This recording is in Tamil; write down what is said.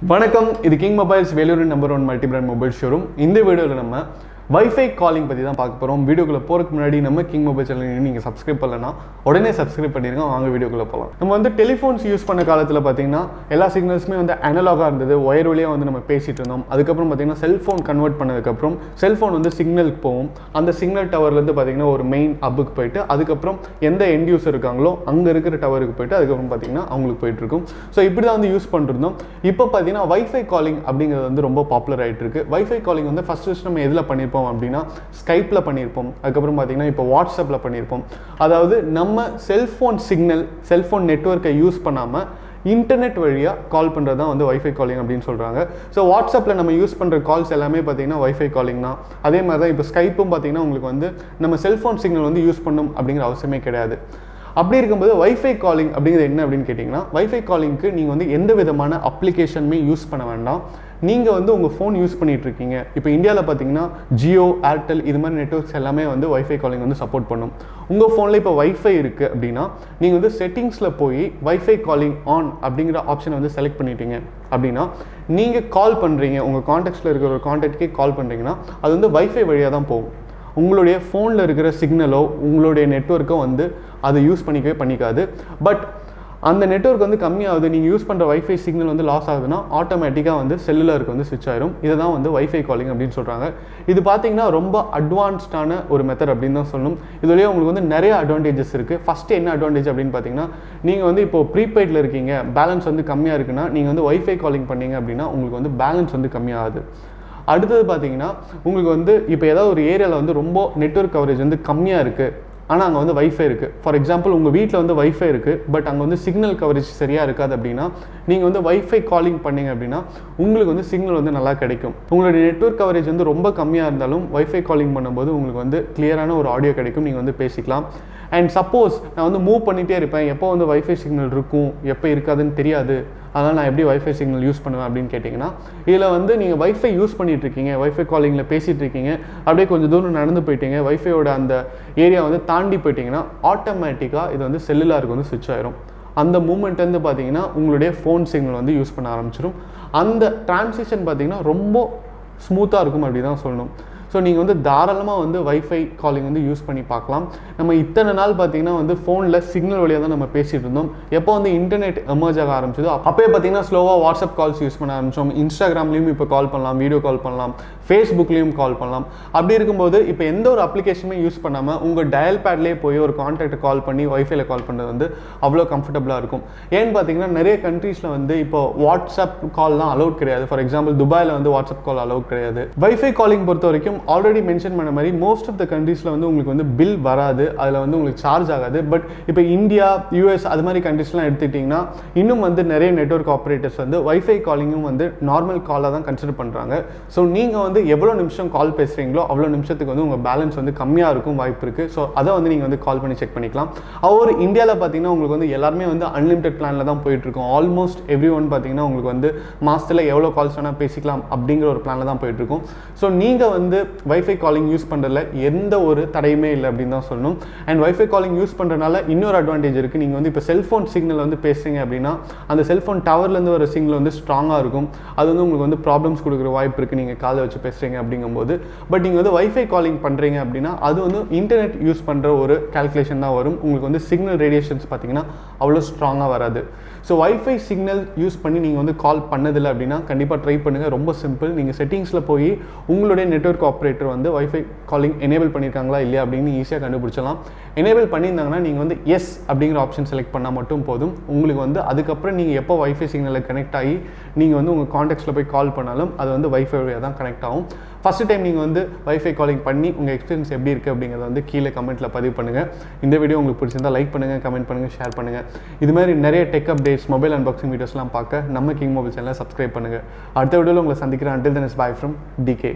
வணக்கம், இது king mobiles Vellore number 1 multi brand mobile showroom. இந்த வீடியோவில் நம்ம வைஃபை காலிங் பற்றி தான் பார்க்க போகிறோம். வீடியோக்குள்ளே போகிறதுக்கு முன்னாடி நம்ம கிங் மொபைல் சேனல் நீங்கள் சப்ஸ்கிரைப் பண்ணலன்னா உடனே சப்ஸ்கிரைப் பண்ணிடுங்க. வாங்க வீடியோக்குள்ளே போகலாம். நம்ம வந்து டெலிஃபோன்ஸ் யூஸ் பண்ண காலத்தில் பார்த்தீங்கன்னா எல்லா சிக்னல்ஸுமே வந்து அனலாகாக இருந்தது. ஒயர் வழியாக வந்து நம்ம பேசிகிட்டு இருந்தோம். அதுக்கப்புறம் பார்த்தீங்கன்னா செல்ஃபோன் கன்வெர்ட் பண்ணதுக்கப்புறம் செல்ஃபோன் வந்து சிக்னலுக்கு போகும். அந்த சிக்னல் டவர்லேருந்து பார்த்தீங்கன்னா ஒரு மெயின் ஹப்புக்கு போயிட்டு அதுக்கப்புறம் எந்த எண்ட் யூஸர் இருக்காங்களோ அங்கே இருக்கிற டவருக்கு போயிட்டு அதுக்கப்புறம் பார்த்தீங்கன்னா அவங்களுக்கு போயிட்டுருக்கும். ஸோ இப்படி தான் வந்து யூஸ் பண்ணிருந்தோம். இப்போ பார்த்தீங்கன்னா வைஃபை காலிங் அப்படிங்கிறது வந்து ரொம்ப பாப்புலர் ஆகிட்டு இருக்கு. வைஃபை காலிங் வந்து ஃபஸ்ட்டு நம்ம எதில் பண்ணியிருப்போம் அப்படின்னா ஸ்கைப்பில் பண்ணியிருப்போம். அதுக்கப்புறம் பார்த்தீங்கன்னா இப்போ வாட்ஸ்அப்பில் பண்ணியிருப்போம். அதாவது நம்ம செல்ஃபோன் சிக்னல் செல்ஃபோன் நெட்வொர்க்கை யூஸ் பண்ணாமல் இன்டர்நெட் வழியாக கால் பண்ணுறது தான் வந்து வைஃபை காலிங் அப்படின்னு சொல்கிறாங்க. ஸோ வாட்ஸ்அப்பில் நம்ம யூஸ் பண்ணுற கால்ஸ் எல்லாமே பார்த்தீங்கன்னா வைஃபை காலிங் தான். அதே மாதிரி தான் இப்போ ஸ்கைப்பும் பார்த்தீங்கன்னா உங்களுக்கு வந்து நம்ம செல்ஃபோன் சிக்னல் வந்து யூஸ் பண்ணணும் அப்படிங்கிற அவசியமே கிடையாது. அப்படி இருக்கும்போது வைஃபை காலிங் அப்படிங்கிறது என்ன அப்படின்னு கேட்டிங்கன்னா, வைஃபை காலிங்க்கு நீங்கள் வந்து எந்த விதமான அப்ளிகேஷனுமே யூஸ் பண்ண வேண்டாம். நீங்கள் வந்து உங்கள் ஃபோன் யூஸ் பண்ணிகிட்ருக்கீங்க. இப்போ இந்தியாவில் பார்த்தீங்கன்னா ஜியோ, ஏர்டெல் இது மாதிரி நெட்வொர்க்ஸ் எல்லாமே வந்து வைஃபை காலிங் வந்து சப்போர்ட் பண்ணும். உங்கள் ஃபோனில் இப்போ வைஃபை இருக்குது அப்படின்னா நீங்கள் வந்து செட்டிங்ஸில் போய் வைஃபை காலிங் ஆன் அப்படிங்கிற ஆப்ஷனை வந்து செலக்ட் பண்ணிட்டீங்க அப்படின்னா நீங்கள் கால் பண்ணுறீங்க, உங்கள் கான்டாக்ட்ஸில் இருக்கிற ஒரு கான்டாக்ட்கே கால் பண்ணுறீங்கன்னா அது வந்து வைஃபை வழியாக தான் போகும். உங்களுடைய ஃபோனில் இருக்கிற சிக்னலோ உங்களுடைய நெட்வொர்க்கோ வந்து அதை யூஸ் பண்ணிக்காது. பட் அந்த நெட்வொர்க் வந்து கம்மியாகுது, நீங்கள் யூஸ் பண்ணுற வைஃபை சிக்னல் வந்து லாஸ் ஆகுதுன்னா ஆட்டோமேட்டிக்காக வந்து செல்லுலருக்கு வந்து ஸ்விட்ச் ஆயிரும். இதை தான் வந்து வைஃபை காலிங் அப்படின்னு சொல்கிறாங்க. இது பார்த்தீங்கன்னா ரொம்ப அட்வான்ஸ்டான ஒரு மெத்தட் அப்படின்னு தான் சொல்லணும். இதுலேயே உங்களுக்கு வந்து நிறைய அட்வான்டேஜஸ் இருக்குது. ஃபஸ்ட்டு என்ன அட்வான்டேஜ் அப்படின்னு பார்த்தீங்கன்னா, நீங்கள் வந்து இப்போ ப்ரீபெய்டில் இருக்கீங்க, பேலன்ஸ் வந்து கம்மியாக இருக்குன்னா நீங்கள் வந்து வைஃபை காலிங் பண்ணீங்க அப்படின்னா உங்களுக்கு வந்து பேலன்ஸ் வந்து கம்மியாகுது. அடுத்தது பார்த்தீங்கன்னா உங்களுக்கு வந்து இப்போ ஏதாவது ஒரு ஏரியாவில் வந்து ரொம்ப நெட்வொர்க் கவரேஜ் வந்து கம்மியாக இருக்குது, ஆனால் அங்கே வந்து வைஃபை இருக்குது. ஃபார் எக்ஸாம்பிள் உங்கள் வீட்டில் வந்து வைஃபை இருக்குது, பட் அங்கே வந்து சிக்னல் கவரேஜ் சரியாக இருக்காது அப்படின்னா நீங்கள் வந்து வைஃபை காலிங் பண்ணிங்க அப்படின்னா உங்களுக்கு வந்து சிக்னல் வந்து நல்லா கிடைக்கும். உங்களுடைய நெட்வொர்க் கவரேஜ் வந்து ரொம்ப கம்மியாக இருந்தாலும் வைஃபை காலிங் பண்ணும்போது உங்களுக்கு வந்து கிளியரான ஒரு ஆடியோ கிடைக்கும், நீங்கள் வந்து பேசிக்கலாம். அண்ட் சப்போஸ் நான் வந்து மூவ் பண்ணிகிட்டே இருப்பேன், எப்போ வந்து வைஃபை சிக்னல் இருக்கும் எப்போ இருக்காதுன்னு தெரியாது, அதனால் நான் எப்படி வைஃபை சிக்னல் யூஸ் பண்ணுவேன் அப்படின்னு கேட்டிங்கன்னா, இதில் வந்து நீங்கள் வைஃபை யூஸ் பண்ணிகிட்ருக்கீங்க, வைஃபை காலிங்கில் பேசிகிட்டு இருக்கீங்க, அப்படியே கொஞ்சம் தூரம் நடந்து போயிட்டீங்க, வைஃபையோட அந்த ஏரியா வந்து தாண்டி போயிட்டீங்கன்னா ஆட்டோமேட்டிக்காக இது வந்து செல்லுலாருக்கு வந்து ஸ்விட்ச் ஆயிரும். அந்த மூமெண்ட்லேருந்து பார்த்தீங்கன்னா உங்களுடைய ஃபோன் சிக்னல் வந்து யூஸ் பண்ண ஆரம்பிச்சிடும். அந்த டிரான்சிஷன் பார்த்தீங்கன்னா ரொம்ப ஸ்மூத்தாக இருக்கும் அப்படி தான் சொல்லணும். ஸோ நீங்கள் வந்து தாராளமாக வந்து வைஃபை காலிங் வந்து யூஸ் பண்ணி பார்க்கலாம். நம்ம இத்தனை நாள் பார்த்தீங்கன்னா வந்து ஃபோனில் சிக்னல் வழியாக தான் நம்ம பேசிகிட்டு இருந்தோம். எப்போ வந்து இன்டர்நெட் எமர்ஜ் ஆக ஆரம்பிச்சதோ அப்போயே பார்த்தீங்கன்னா ஸ்லோவாக வாட்ஸ்அப் கால்ஸ் யூஸ் பண்ண ஆரம்பித்தோம். இன்ஸ்டாகிராம்லேயும் இப்போ கால் பண்ணலாம், வீடியோ கால் பண்ணலாம், ஃபேஸ்புக்லேயும் கால் பண்ணலாம். அப்படி இருக்கும்போது இப்போ எந்த ஒரு அப்ளிகேஷனுமே யூஸ் பண்ணாமல் உங்கள் டயல் பேட்லேயே போய் ஒரு கான்டாக்டை கால் பண்ணி வைஃபைல கால் பண்ணுறது வந்து அவ்வளோ கம்ஃபர்டபுளாக இருக்கும். ஏன்னு பார்த்தீங்கன்னா நிறைய கண்ட்ரீஸில் வந்து இப்போ வாட்ஸ்அப் கால்லாம் அலோட் கிடையாது. ஃபார் எக்ஸாம்பிள் துபாயில் வந்து வாட்ஸ்அப் கால் அலோட் கிடையாது. வைஃபை காலிங் பொறுத்த வரைக்கும் ஆல்ரெடி மென்ஷன் பண்ண மாதிரி மோஸ்ட் ஆஃப் த கண்ட்ரீஸில் வந்து உங்களுக்கு வந்து பில் வராது, அதில் வந்து உங்களுக்கு சார்ஜ் ஆகாது. பட் இப்போ இந்தியா, யூஎஸ் அது மாதிரி கண்ட்ரீஸ்லாம் எடுத்துக்கிட்டிங்கன்னா இன்னும் வந்து நிறைய நெட்வொர்க் ஆப்ரேட்டர்ஸ் வந்து வைஃபை காலிங்கும் வந்து நார்மல் காலாக தான் கன்சிடர் பண்ணுறாங்க. ஸோ நீங்கள் வந்து எவ்வளோ நிமிஷம் கால் பேசுகிறீங்களோ அவ்வளோ நிமிஷத்துக்கு வந்து உங்கள் பேலன்ஸ் வந்து கம்மியாக இருக்கும் வாய்ப்பு இருக்குது. ஸோ அதை வந்து நீங்கள் வந்து கால் பண்ணி செக் பண்ணிக்கலாம். ஒரு இந்தியாவில் பார்த்தீங்கன்னா உங்களுக்கு வந்து எல்லாருமே வந்து அன்லிமிடெட் பிளானில் தான் போயிட்டுருக்கோம். ஆல்மோஸ்ட் எவ்ரி ஒன் பார்த்தீங்கன்னா உங்களுக்கு வந்து மாதத்தில் எவ்வளோ கால்ஸ் வேணால் பேசிக்கலாம் அப்படிங்கிற ஒரு பிளானில் தான் போயிட்டுருக்கோம். ஸோ நீங்கள் வந்து வைஃபை காலிங் யூஸ் பண்ணுறதுல எந்த ஒரு தடையுமே இல்லை அப்படின்னு தான் சொல்லணும். அண்ட் வைஃபை காலிங் யூஸ் பண்ணுறதுனால இன்னொரு அட்வான்டேஜ் இருக்குது. நீங்கள் வந்து இப்போ செல்ஃபோன் சிக்னல் வந்து பேசுகிறீங்க அப்படின்னா அந்த செல்ஃபோன் டவர்லேருந்து வர சிக்னல் வந்து ஸ்ட்ராங்காக இருக்கும். அது வந்து உங்களுக்கு வந்து ப்ராப்ளம்ஸ் கொடுக்குற வாய்ப்பு இருக்குது நீங்கள் காலை வச்சு பேசுகிறீங்க அப்படிங்கும்போது. பட் நீங்கள் வந்து வைஃபை காலிங் பண்ணுறீங்க அப்படின்னா அது வந்து இன்டர்நெட் யூஸ் பண்ணுற ஒரு கால்குலேஷன் தான் வரும். உங்களுக்கு வந்து சிக்னல் ரேடியேஷன்ஸ் பார்த்தீங்கன்னா அவ்வளோ ஸ்ட்ராங்காக வராது. ஸோ வைஃபை சிக்னல் யூஸ் பண்ணி நீங்கள் வந்து கால் பண்ணதில்லை அப்படின்னா கண்டிப்பாக ட்ரை பண்ணுங்கள். ரொம்ப சிம்பிள். நீங்கள் செட்டிங்ஸில் போய் உங்களுடைய நெட்வொர்க் ஆப்ரேட்டர் வந்து வைஃபை காலிங் எனேபிள் பண்ணியிருக்காங்களா இல்லையா அப்படின்னு ஈஸியாக கண்டுபிடிச்சலாம். எனேபிள் பண்ணியிருந்தாங்கன்னா நீங்கள் வந்து எஸ் அப்படிங்கிற ஆப்ஷன் செலக்ட் பண்ணால் மட்டும் போதும். உங்களுக்கு வந்து அதுக்கப்புறம் நீங்கள் எப்போ வைஃபை சிக்னலில் கனெக்ட் ஆகி நீங்கள் வந்து உங்கள் கான்டாக்ட்ஸில் போய் கால் பண்ணாலும் அது வந்து வைஃபை வழியாக தான் கனெக்ட் ஆகும். ஃபஸ்ட்டு டைம் நீங்கள் வந்து வைஃபை காலிங் பண்ணி உங்கள் எக்ஸ்பீரியன்ஸ் எப்படி இருக்குது அப்படிங்கிறத வந்து கீழே கமெண்ட்டில் பதிவு பண்ணுங்கள். இந்த வீடியோ உங்களுக்கு பிடிச்சிருந்தால் லைக் பண்ணுங்கள், கமெண்ட் பண்ணுங்கள், ஷேர் பண்ணுங்கள். இது மாதிரி நிறைய டெக் அப்டேட்ஸ், மொபைல் அன்பாக்சிங் வீடியோஸ்லாம் பார்க்க நம்ம கிங் மொபைல் சேனலை சப்ஸ்கிரைப் பண்ணுங்கள். அடுத்த வீடியோவில் உங்களை சந்திக்கிறேன். Until then, it's bye from DK.